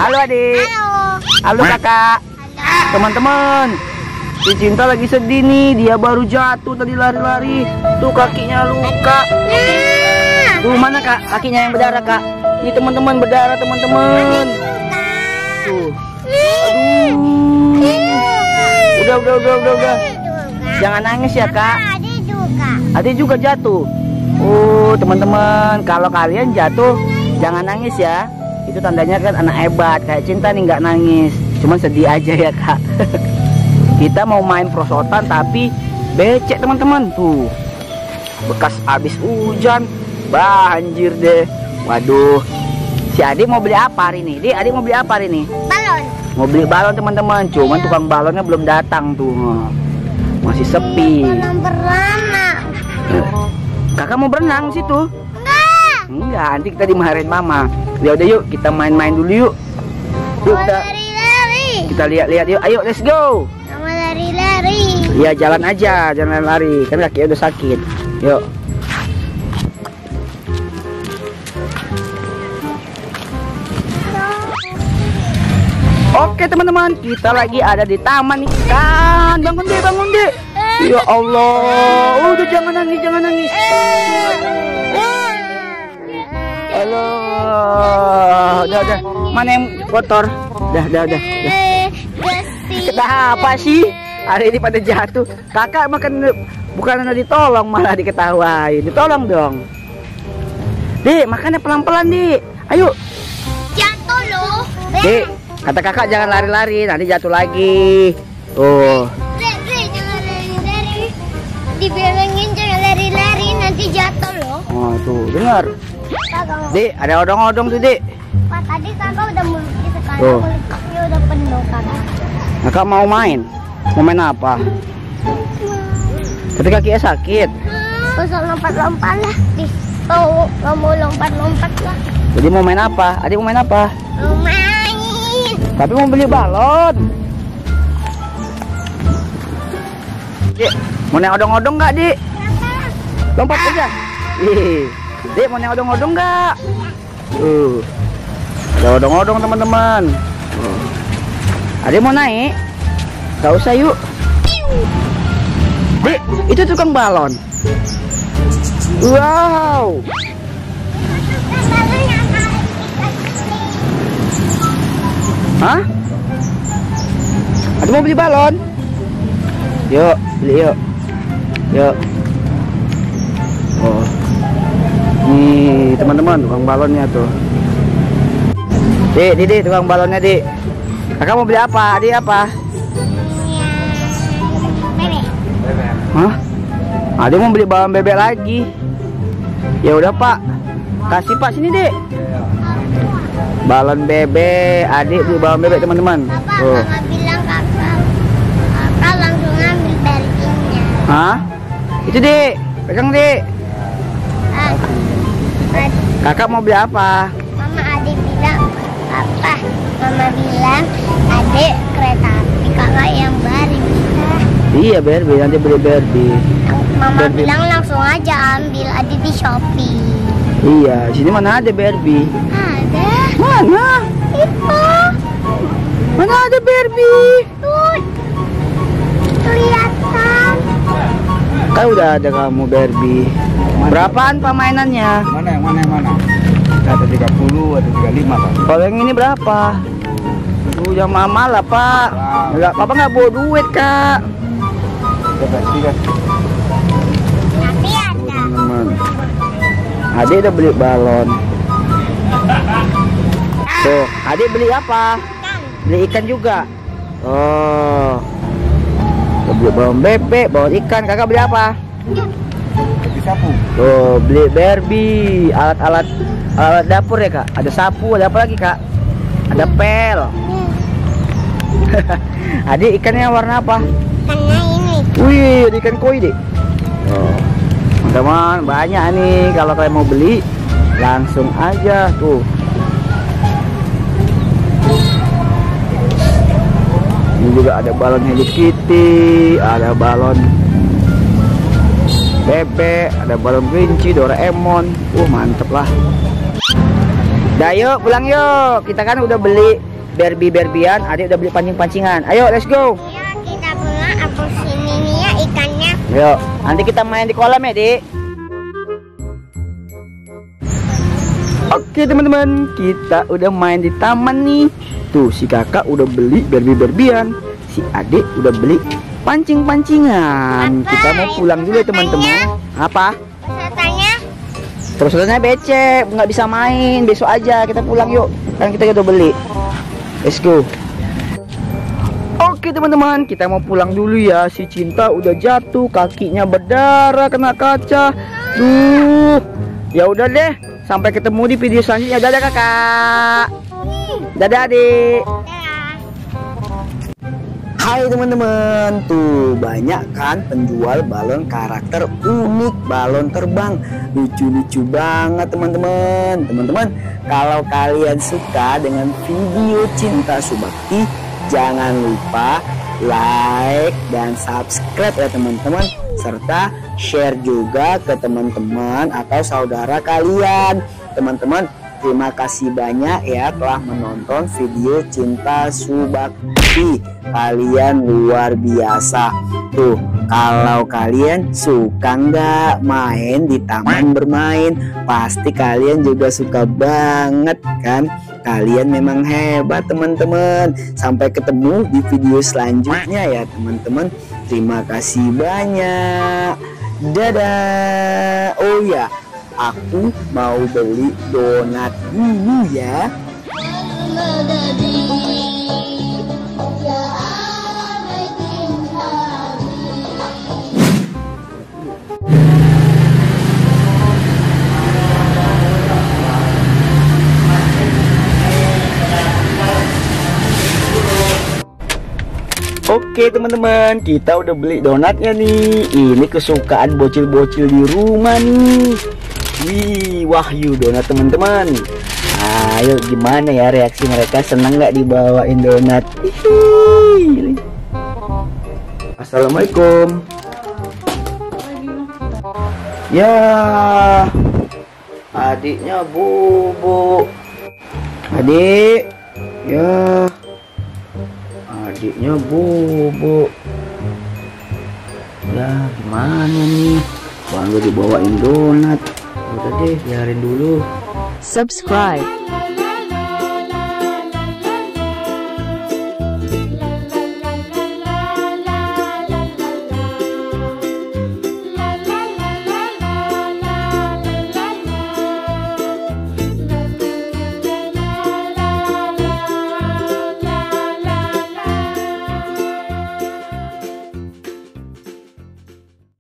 Halo adik. Halo. Halo kakak. Teman-teman, si Cinta lagi sedih nih. Dia baru jatuh tadi lari-lari. Tuh kakinya luka. Tuh mana kak? Kakinya yang berdarah kak. Ini teman-teman berdarah teman-teman. Tuh. Aduh. Udah. Jangan nangis ya kak. Adik juga jatuh. Oh teman-teman, kalau kalian jatuh jangan nangis ya. Itu tandanya kan anak hebat. Kayak Cinta nih nggak nangis, cuman sedih aja ya kak. Kita mau main prosotan tapi becek teman-teman. Tuh bekas abis hujan, banjir deh. Waduh, si adik mau beli apa hari ini? Adik mau beli apa hari ini? Balon. Mau beli balon teman-teman, cuman tukang balonnya belum datang tuh. Masih sepi. Berenang. Kakak mau berenang situ? Enggak, nanti kita dimarahin mama. Ya udah yuk, kita main-main dulu yuk. Yuk lari-lari. kita lihat-lihat yuk. Ayo let's go. Sama lari-lari. Ya jalan aja, jangan lari. Kan kakinya udah sakit. Yuk. Oke teman-teman, kita lagi ada di taman ikan. Bangun deh. Ya Allah, udah jangan nangis. Halo, udah. Mana yang kotor? Udah. Kenapa sih? Hari ini pada jatuh. Kakak makan bukan ditolong malah diketawain. Ditolong dong. Dek, makannya pelan-pelan, Dek. Ayo. Jatuh loh. Dek, kata kakak jangan lari-lari, nanti jatuh lagi. Tuh. Jangan lari-lari. Dibilangin jangan lari-lari, nanti jatuh loh. Oh, tuh, dengar. Dek, ada odong-odong tuh, Dek. Pak, tadi kakak udah mulutnya, sekarang Tuh. mulutnya udah penuh kakak. Kakak mau main? Mau main apa? Tapi kakinya sakit. Usah lompat-lompat lah. Tuh, nggak mau lompat-lompat lah. Jadi mau main apa? Adik mau main apa? Mau main. Tapi mau beli balon. Dek, mau naik odong-odong nggak, Dek? Lompat aja. Ih, Dek mau naik odong-odong nggak? Ada odong-odong teman-teman. Adik mau naik? Gak usah yuk. Dek, itu tukang balon. Wow. Hah? Ada mau beli balon? Yuk, beli yuk. Oh. Nih, teman-teman, tukang balonnya tuh. Dek, tukang balonnya, Dek. Kakak mau beli apa? Adik apa? Bebek. Hah? Adik mau beli balon bebek lagi. Ya udah, Pak. Kasih, Pak, sini, Dek. Balon bebek, adik beli balon bebek teman-teman. Bapak nggak bilang kakak langsung ambil balikinnya. Hah? Itu Dek, pegang Dek. Kakak mau beli apa? Mama adik bilang apa? Mama bilang adik kereta api, kakak yang Barbie. Iya Barbie, nanti beli Barbie. Mama Barbie. bilang langsung aja ambil adik di Shopee. Iya, sini mana ada Barbie? Ada. Mana? Itu. Mana ada Barbie? Tuh. Kelihatan. Kan udah ada kamu Barbie. Berapaan permainannya? Mana yang mana? Ada 30, ada 35 Pak. Kalau yang ini berapa? Yang mama lah Pak. Enggak, Papa nggak bawa duit Kak. Tiga. Tapi ada. Teman-teman. Adik udah beli balon. Tuh, adik beli apa? Beli ikan juga. Oh. Udah beli balon bebek, balon ikan. Kakak beli apa? Beli sapu. Tuh, beli Barbie, alat dapur ya Kak. Ada sapu, ada apa lagi Kak? Ada pel. Adik ikannya warna apa? Karena ini. Wih, ada ikan koi deh. Oh. Teman-teman, banyak nih. Kalau kalian mau beli, langsung aja tuh. Ini juga ada balon Hello Kitty, ada balon bebek, ada balon kelinci, Doraemon. Mantep lah. Dah yuk pulang yuk. Kita kan udah beli Barbie-Barbian, adik udah beli pancing-pancingan. Ayo let's go. Ya kita pulang, aku sini nih ya ikannya. Yuk, nanti kita main di kolam ya, Dik. Oke teman-teman, kita udah main di taman nih. Tuh si kakak udah beli Barbie-Barbian, si adik udah beli pancing-pancingan. Kita mau pulang dulu ya teman-teman. Apa? Pesertanya? Pesertanya becek, nggak bisa main. Besok aja kita pulang yuk. Kan kita udah beli. Let's go. Oke teman-teman, kita mau pulang dulu ya. Si Cinta udah jatuh, kakinya berdarah kena kaca. Duh. Ya udah deh. Sampai ketemu di video selanjutnya. Dadah kakak. Dadah adik. Hai teman-teman, tuh banyak kan penjual balon karakter unik, balon terbang, lucu-lucu banget teman-teman. Teman-teman, kalau kalian suka dengan video Cinta Subakti, jangan lupa like dan subscribe ya teman-teman, serta share juga ke teman-teman atau saudara kalian. Teman-teman, terima kasih banyak ya telah menonton video Cinta Subakti. Kalian luar biasa. Tuh, kalau kalian suka nggak main di taman bermain, pasti kalian juga suka banget kan. Kalian memang hebat teman-teman. Sampai ketemu di video selanjutnya ya teman-teman. Terima kasih banyak. Dadah. Oh ya, aku mau beli donat dulu ya. Oke teman-teman, kita udah beli donatnya nih. Ini kesukaan bocil-bocil di rumah nih. Wih, Wahyu donat teman-teman. Ayo gimana ya reaksi mereka, senang nggak dibawain donat? Hihi. Assalamualaikum. Ya, adiknya bobo. Adik, ya. Adiknya bobo. Ya gimana nih, baru dibawain donat. Udah deh, biarin dulu. Subscribe.